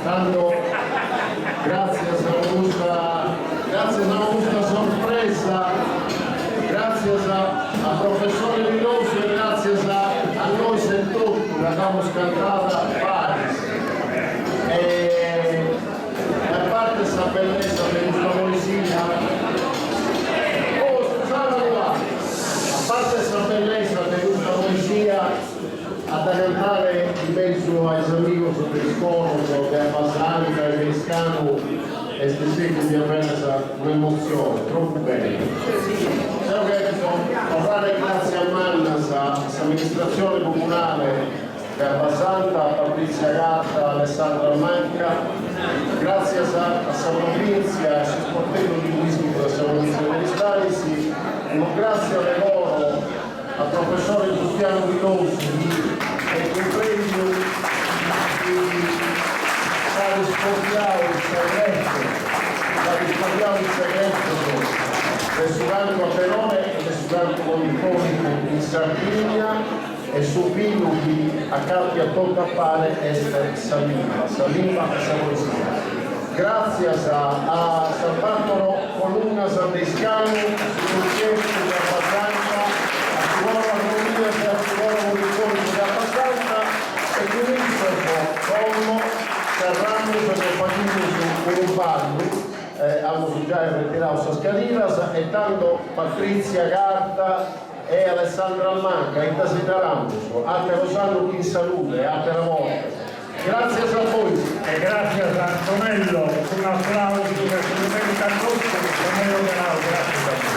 Tanto grazie a questa sorpresa, grazie al professore Riloso e grazie a noi tutti che abbiamo cantato a Paris. E a parte questa bellezza di questa poesia, a parte questa bellezza di questa poesia, a cantare in mezzo ai amigos del Scono, della Basilica e del Scano, e stessi mi ha preso un'emozione, troppo bene. Spero che parlare grazie a Mannas, all'amministrazione comunale che a Basanta, a Patrizia Gatta, a Alessandra Manca, grazie a San Provincia, a Sportello Linguistico da San Provincia degli Stalisi, un grazie a loro, al professore Giustiano Rilosi, e comprendo il segreto del Sudanco a Perone e del Sudanco Monifonico in Sardegna e su vino di a Cappia Toccapane Est Saliva e Savoisia. Grazie a San Bartolo Colunna Sandescano, sul centro di Abbastanza, a Suora Armonia e a Suora Monifonico di Abbastanza e comincia Colmo, Serrano, per Patino Urbano. Hanno già ritirato questa scadina e tanto Patrizia Gatta e Alessandra Manca in Tasitarambuso, altre lo sanno chi in salute, altre la morte. Grazie a voi e grazie a Antonello, un applauso per il merito a tutti, Antonello Denaro, grazie a voi.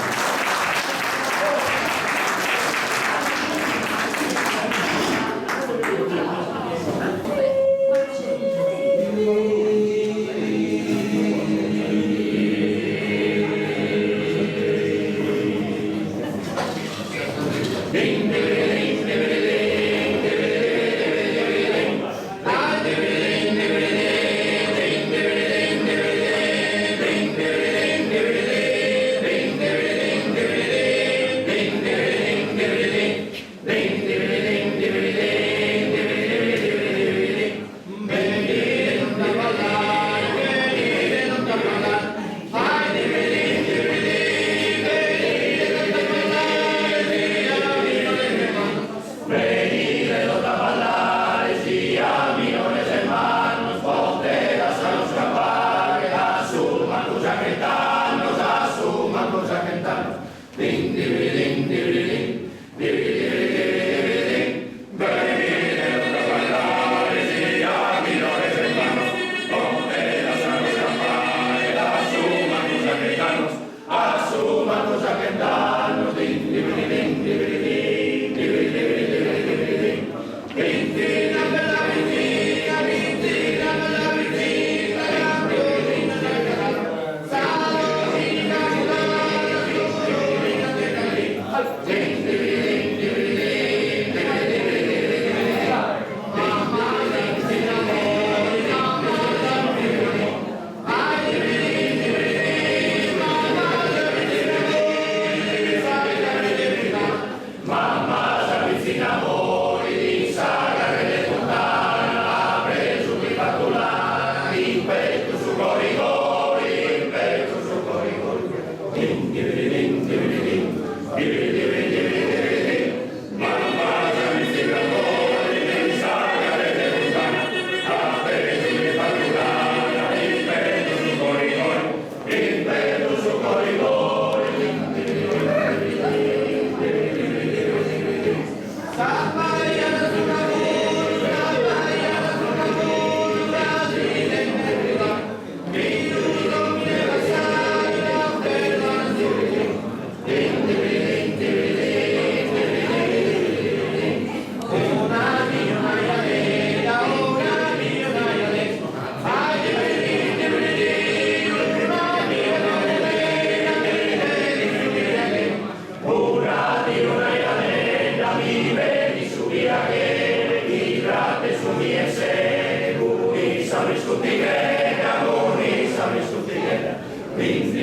Quindi